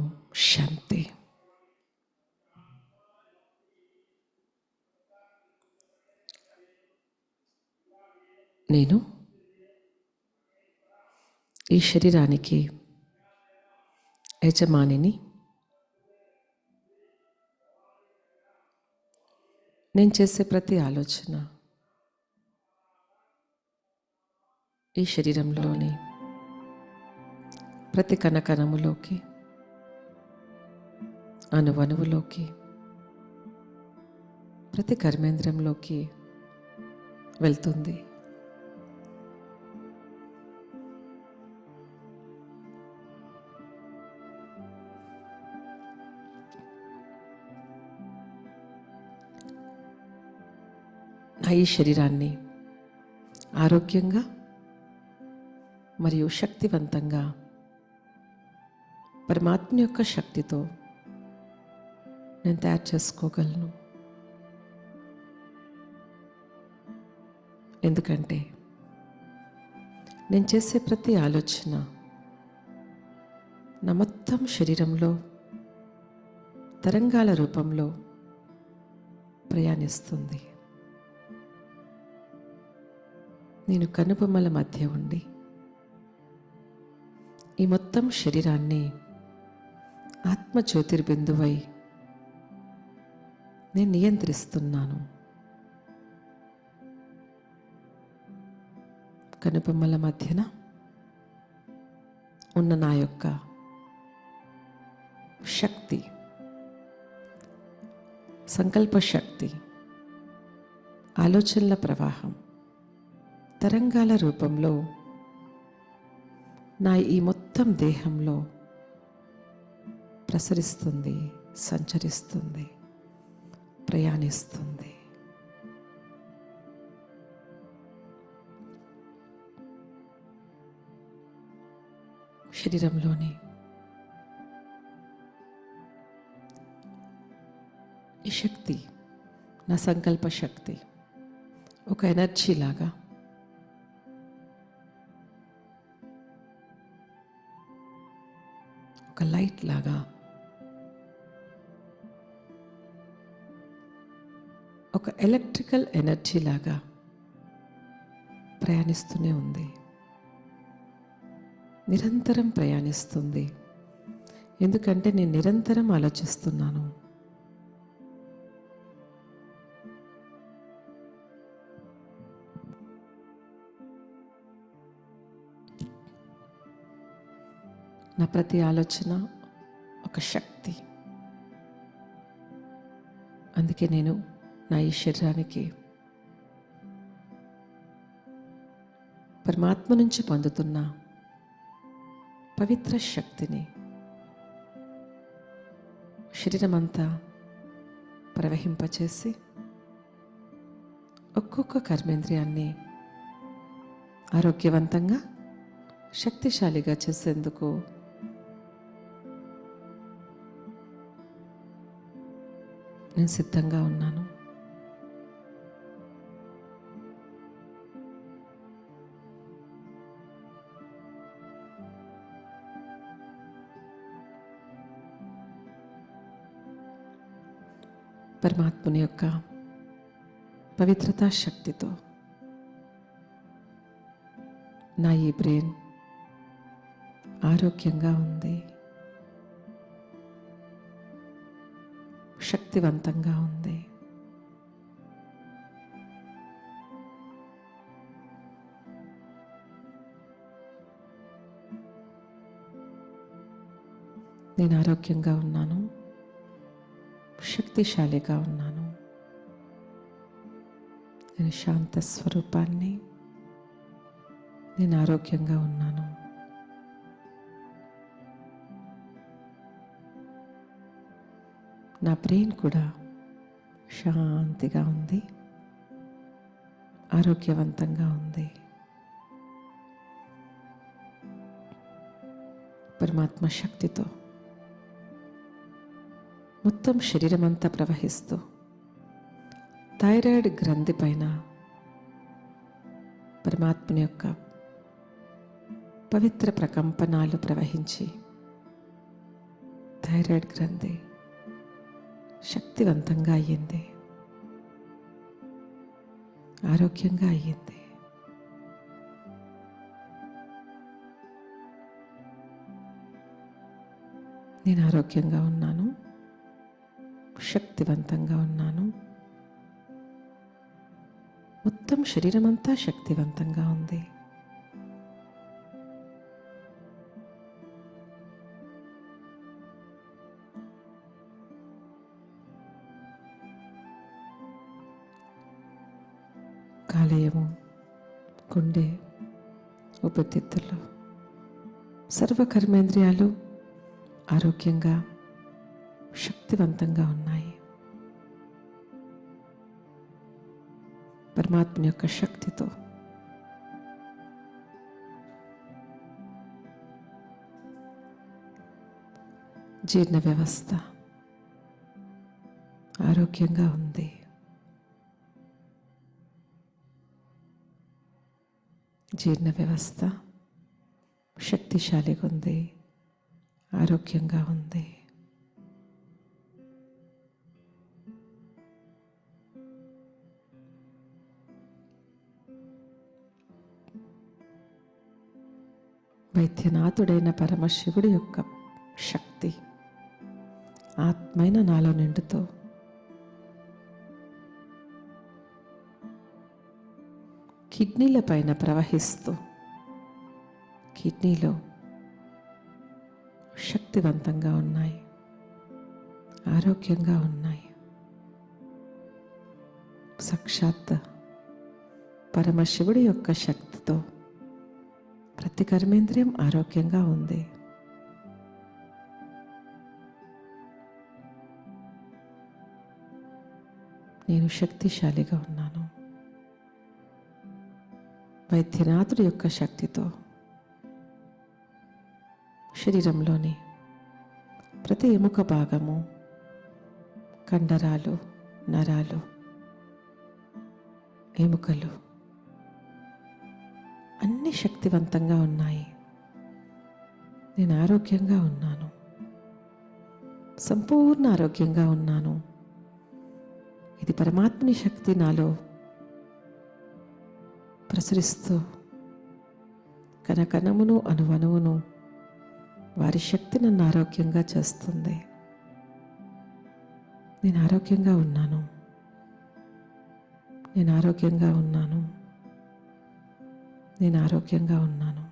శాంతి. నేను ఈ శరీరానికి యజమానిని. నేను చేసే ప్రతి ఆలోచన ఈ శరీరంలోని ప్రతి కణకణములోకి, అణువణువులోకి, ప్రతి కర్మేంద్రియంలోకి వెళ్తుంది. నా ఈ శరీరాన్ని ఆరోగ్యంగా మరియు శక్తివంతంగా పరమాత్మ యొక్క శక్తితో నేను తయారు చేసుకోగలను. ఎందుకంటే నేను చేసే ప్రతి ఆలోచన నా మొత్తం శరీరంలో తరంగాల రూపంలో ప్రయాణిస్తుంది. నేను కనుబొమ్మల మధ్య ఉండి ఈ మొత్తం శరీరాన్ని ఆత్మ జ్యోతిర్బిందువై నేను నియంత్రిస్తున్నాను. కనుబొమ్మల మధ్యన ఉన్న నా యొక్క శక్తి, సంకల్ప శక్తి, ఆలోచనల ప్రవాహం తరంగాల రూపంలో నా ఈ మొత్తం దేహంలో ప్రసరిస్తుంది, సంచరిస్తుంది, ప్రయాణిస్తుంది. శరీరంలోని ఈ శక్తి, నా సంకల్ప శక్తి ఒక ఎనర్జీ లాగా ఒక లైట్ లాగా ఒక ఎలక్ట్రికల్ ఎనర్జీ లాగా ప్రయాణిస్తూనే ఉంది, నిరంతరం ప్రయాణిస్తుంది. ఎందుకంటే నేను నిరంతరం ఆలోచిస్తున్నాను. నా ప్రతి ఆలోచన ఒక శక్తి. అందుకే నేను నా ఈ శరీరానికి పరమాత్మ నుంచి పొందుతున్న పవిత్ర శక్తిని శరీరమంతా ప్రవహింపచేసి ఒక్కొక్క కర్మేంద్రియాన్ని ఆరోగ్యవంతంగా శక్తిశాలిగా చేసేందుకు నేను సిద్ధంగా ఉన్నాను. పరమాత్ముని యొక్క పవిత్రతా శక్తితో నా ఈ బ్రెయిన్ ఆరోగ్యంగా ఉంది, శక్తివంతంగా ఉంది. నేను ఆరోగ్యంగా ఉన్నాను, శక్తిశాలిగా ఉన్నాను. నేను శాంత స్వరూపాన్ని. నేను ఆరోగ్యంగా ఉన్నాను. నా బ్రెయిన్ కూడా శాంతిగా ఉంది, ఆరోగ్యవంతంగా ఉంది. పరమాత్మ శక్తితో మొత్తం శరీరమంతా ప్రవహిస్తూ థైరాయిడ్ గ్రంథి పైన పరమాత్మని యొక్క పవిత్ర ప్రకంపనాలు ప్రవహించి థైరాయిడ్ గ్రంథి శక్తివంతంగా అయ్యింది, ఆరోగ్యంగా అయ్యింది. నేను ఆరోగ్యంగా ఉన్నాను, శక్తివంతంగా ఉన్నాను. మొత్తం శరీరమంతా శక్తివంతంగా ఉంది. కాలేయము, గుండె, ఊపిరితిత్తులు, సర్వకర్మేంద్రియాలు ఆరోగ్యంగా శక్తివంతంగా ఉన్నాయి. పరమాత్మ యొక్క శక్తితో జీర్ణ వ్యవస్థ ఆరోగ్యంగా ఉంది. జీర్ణ వ్యవస్థ శక్తిశాలిగా ఉంది, ఆరోగ్యంగా ఉంది. వైద్యనాథుడైన పరమశివుడి యొక్క శక్తి ఆత్మైన నాలో నిండుతో కిడ్నీల పైన ప్రవహిస్తూ కిడ్నీలో శక్తివంతంగా ఉన్నాయి, ఆరోగ్యంగా ఉన్నాయి. సాక్షాత్ పరమశివుడి యొక్క శక్తితో ప్రతి కర్మేంద్రియం ఆరోగ్యంగా ఉంది. నేను శక్తిశాలిగా ఉన్నాను. వైద్యనాథుడి యొక్క శక్తితో శరీరంలోని ప్రతి ఎముక భాగము, కండరాలు, నరాలు, ఎముకలు అన్నీ శక్తివంతంగా ఉన్నాయి. నేను ఆరోగ్యంగా ఉన్నాను, సంపూర్ణ ఆరోగ్యంగా ఉన్నాను. ఇది పరమాత్మని శక్తి నాలో ప్రసరిస్తూ కణకణమును అణువణువును వారి శక్తి నన్ను ఆరోగ్యంగా చేస్తుంది. నేను ఆరోగ్యంగా ఉన్నాను. నేను ఆరోగ్యంగా ఉన్నాను. నేను ఆరోగ్యంగా ఉన్నాను.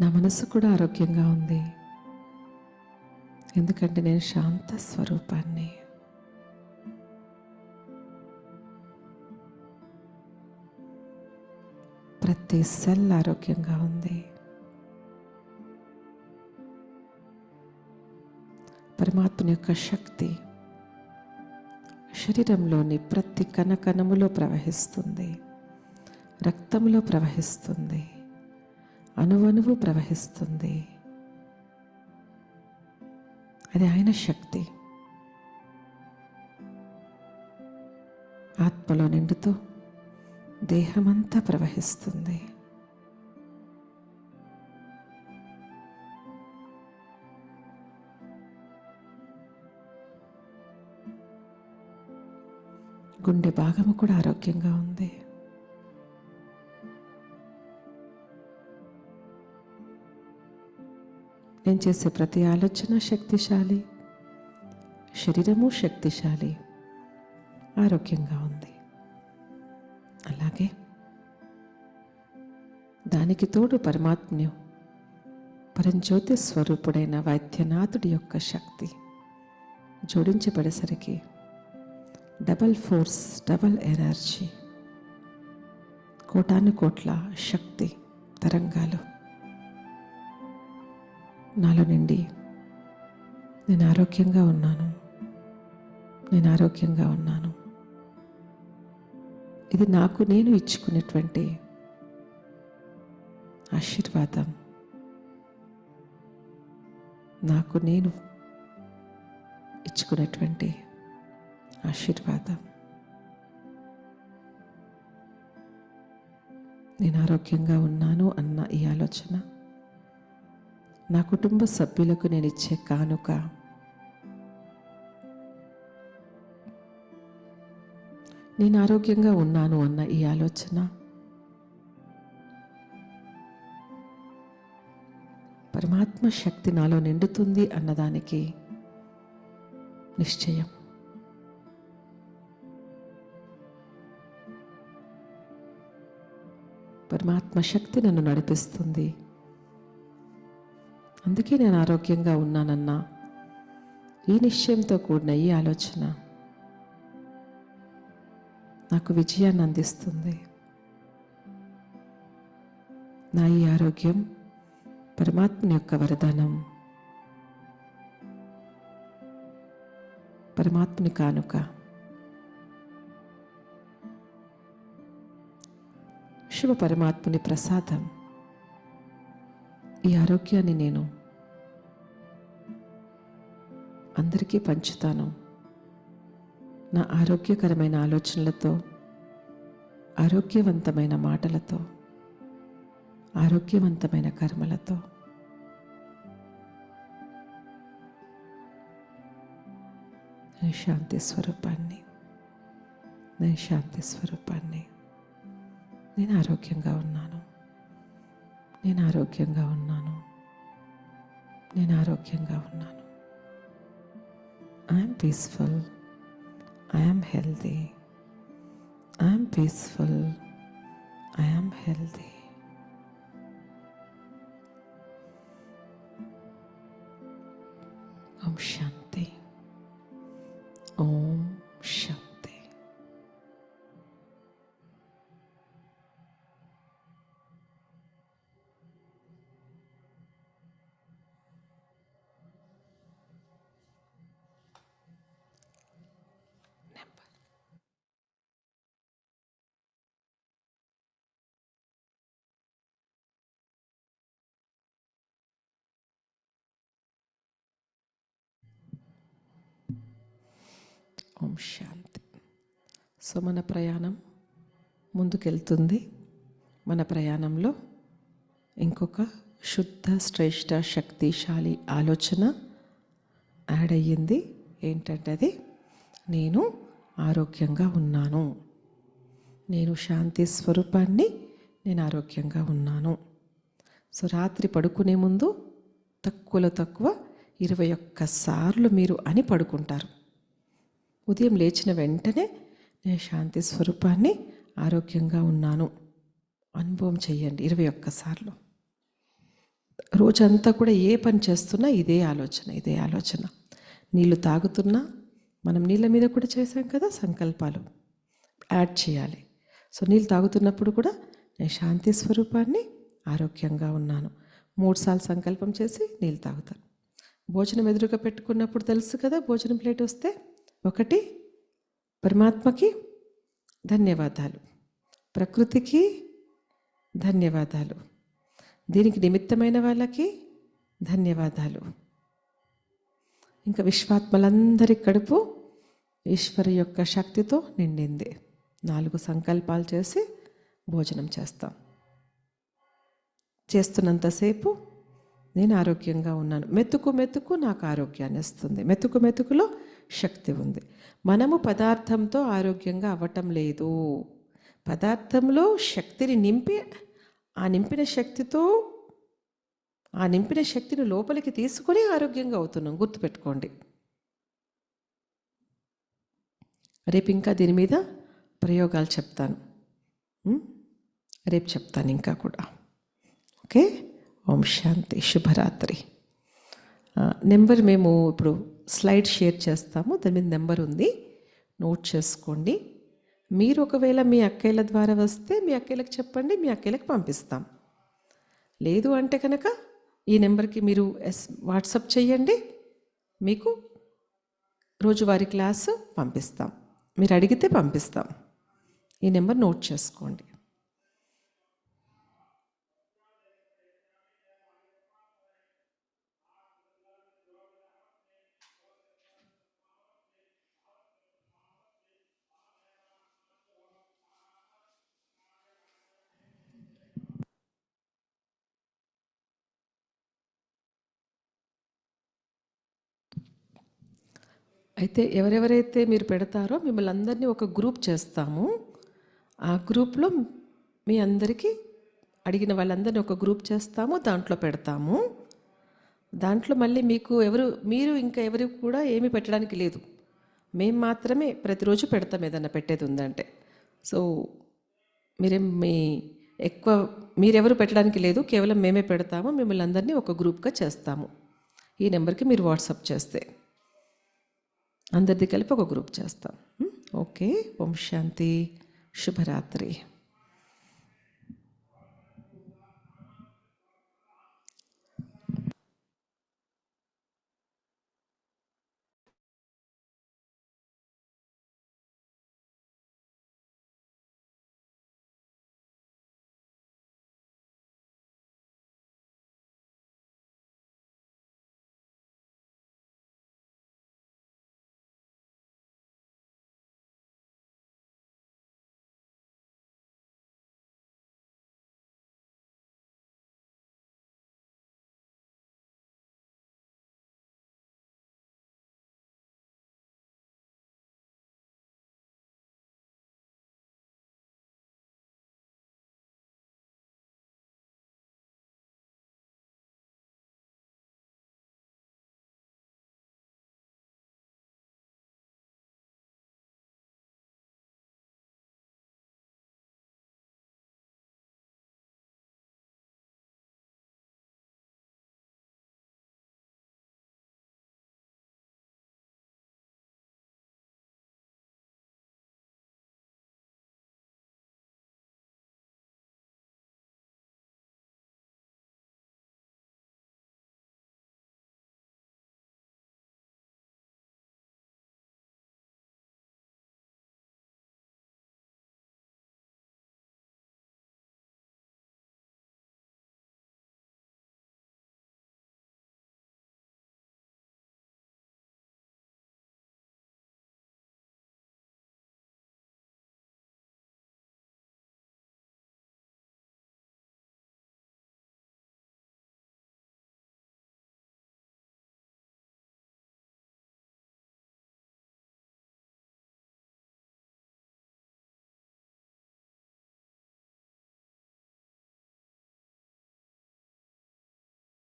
నా మనసు కూడా ఆరోగ్యంగా ఉంది. ఎందుకంటే నేను శాంత స్వరూపాన్ని. ప్రతి సెల్ ఆరోగ్యంగా ఉంది. పరమాత్మ యొక్క శక్తి శరీరంలోని ప్రతి కణకణములో ప్రవహిస్తుంది, రక్తంలో ప్రవహిస్తుంది, అణువణువు ప్రవహిస్తుంది. అది ఆయన శక్తి. ఆత్మలో నిండుతూ దేహమంతా ప్రవహిస్తుంది. గుండె భాగము కూడా ఆరోగ్యంగా ఉంది. నేను చేసే ప్రతి ఆలోచన శక్తిశాలి, శరీరము శక్తిశాలి, ఆరోగ్యంగా ఉంది. అలాగే దానికి తోడు పరమాత్మ పరంజ్యోతి స్వరూపుడైన వైద్యనాథుడి యొక్క శక్తి జోడించబడేసరికి డబల్ ఫోర్స్, డబల్ ఎనర్జీ, కోటాను కోట్ల శక్తి తరంగాలు నాలో నిండి నేను ఆరోగ్యంగా ఉన్నాను. నేను ఆరోగ్యంగా ఉన్నాను. ఇది నాకు నేను ఇచ్చుకునేటువంటి ఆశీర్వాదం. నాకు నేను ఇచ్చుకునేటువంటి ఆశీర్వాదం. నేను ఆరోగ్యంగా ఉన్నాను అన్న ఈ ఆలోచన నా కుటుంబ సభ్యులకు నేను ఇచ్చే కానుక. నేను ఆరోగ్యంగా ఉన్నాను అన్న ఈ ఆలోచన పరమాత్మ శక్తి నాలో నిండుతుంది అన్నదానికి నిశ్చయం. పరమాత్మ శక్తి నన్ను నడిపిస్తుంది. అందుకే నేను ఆరోగ్యంగా ఉన్నానన్న ఈ నిశ్చయంతో కూడిన ఈ ఆలోచన నాకు విజయాన్ని అందిస్తుంది. నా ఈ ఆరోగ్యం పరమాత్మ యొక్క వరదానం, పరమాత్మని కానుక. శివ పరమాత్మని ప్రసాదం. ఈ ఆరోగ్యాన్ని నేను అందరికీ పంచుతాను. నా ఆరోగ్యకరమైన ఆలోచనలతో, ఆరోగ్యవంతమైన మాటలతో, ఆరోగ్యవంతమైన కర్మలతో. నేను శాంతి స్వరూపాన్ని. నేను శాంతి స్వరూపాన్ని. నేను ఆరోగ్యంగా ఉన్నాను. నేను ఆరోగ్యంగా ఉన్నాను. నేను ఆరోగ్యంగా ఉన్నాను. I'm peaceful. I'm healthy. I'm peaceful. I'm healthy. ఓం శాంతి. ఓం శాంతి. ఓం శాంతి. సో మన ప్రయాణం ముందుకెళ్తుంది. మన ప్రయాణంలో ఇంకొక శుద్ధ, శ్రేష్ఠ, శక్తిశాలి ఆలోచన యాడ్ అయ్యింది. ఏంటంటే అది నేను ఆరోగ్యంగా ఉన్నాను. నేను శాంతి స్వరూపాన్ని, నేను ఆరోగ్యంగా ఉన్నాను. సో రాత్రి పడుకునే ముందు తక్కువలో తక్కువ 21 సార్లు మీరు అని పడుకుంటారు. ఉదయం లేచిన వెంటనే నేను శాంతి స్వరూపాన్ని, ఆరోగ్యంగా ఉన్నాను అనుభవం చెయ్యండి 21 సార్లు. రోజంతా కూడా ఏ పని చేస్తున్నా ఇదే ఆలోచన. నీళ్ళు తాగుతున్నా, మనం నీళ్ళ మీద కూడా చేసాం కదా సంకల్పాలు, యాడ్ చేయాలి. సో నీళ్ళు తాగుతున్నప్పుడు కూడా నేను శాంతి స్వరూపాన్ని, ఆరోగ్యంగా ఉన్నాను 3 సార్లు సంకల్పం చేసి నీళ్ళు తాగుతాను. భోజనం ఎదురుగా పెట్టుకున్నప్పుడు తెలుసు కదా, భోజనం ప్లేట్ వస్తే 1 పరమాత్మకి ధన్యవాదాలు, ప్రకృతికి ధన్యవాదాలు, దీనికి నిమిత్తమైన వాళ్ళకి ధన్యవాదాలు, ఇంకా విశ్వాత్మలందరి కడుపు ఈశ్వరు యొక్క శక్తితో నిండింది. 4 సంకల్పాలు చేసి భోజనం చేస్తాం. చేస్తున్నంతసేపు నేను ఆరోగ్యంగా ఉన్నాను. మెతుకు నాకు ఆరోగ్యాన్ని ఇస్తుంది. మెతుకులో శక్తి ఉంది. మనము పదార్థంతో ఆరోగ్యంగా అవ్వటం లేదు. పదార్థంలో శక్తిని నింపి ఆ నింపిన శక్తిని లోపలికి తీసుకొని ఆరోగ్యంగా అవుతున్నాం. గుర్తుపెట్టుకోండి. రేపు ఇంకా దీని మీద ప్రయోగాలు చెప్తాను. రేపు చెప్తాను ఇంకా కూడా. ఓకే. ఓం శాంతి. శుభరాత్రి. నెంబర్ మేము ఇప్పుడు స్లైడ్ షేర్ చేస్తాము. దాని మీద నెంబర్ ఉంది, నోట్ చేసుకోండి. మీరు ఒకవేళ మీ అక్కయ్యల ద్వారా వస్తే మీ అక్కయ్యలకు చెప్పండి, మీ అక్కయ్యలకు పంపిస్తాం. లేదు అంటే కనుక ఈ నెంబర్కి మీరు వాట్సాప్ చేయండి, మీకు రోజువారీ క్లాసు పంపిస్తాం. మీరు అడిగితే పంపిస్తాం. ఈ నెంబర్ నోట్ చేసుకోండి. అయితే ఎవరెవరైతే మీరు పెడతారో మిమ్మల్ని అందరినీ ఒక గ్రూప్ చేస్తాము. ఆ గ్రూప్లో మీ అందరికీ అడిగిన వాళ్ళందరినీ ఒక గ్రూప్ చేస్తాము, దాంట్లో పెడతాము. దాంట్లో మళ్ళీ మీరు ఇంకా ఎవరు కూడా ఏమీ పెట్టడానికి లేదు. మేము మాత్రమే ప్రతిరోజు పెడతాం ఏదన్నా పెట్టేది ఉందంటే. సో మీరెవరు పెట్టడానికి లేదు, కేవలం మేమే పెడతాము. మిమ్మల్ని అందరినీ ఒక గ్రూప్గా చేస్తాము. ఈ నెంబర్కి మీరు వాట్సాప్ చేస్తే అందరిది కలిపి ఒక గ్రూప్ చేస్తాం. ఓకే. ఓం శాంతి. శుభరాత్రి.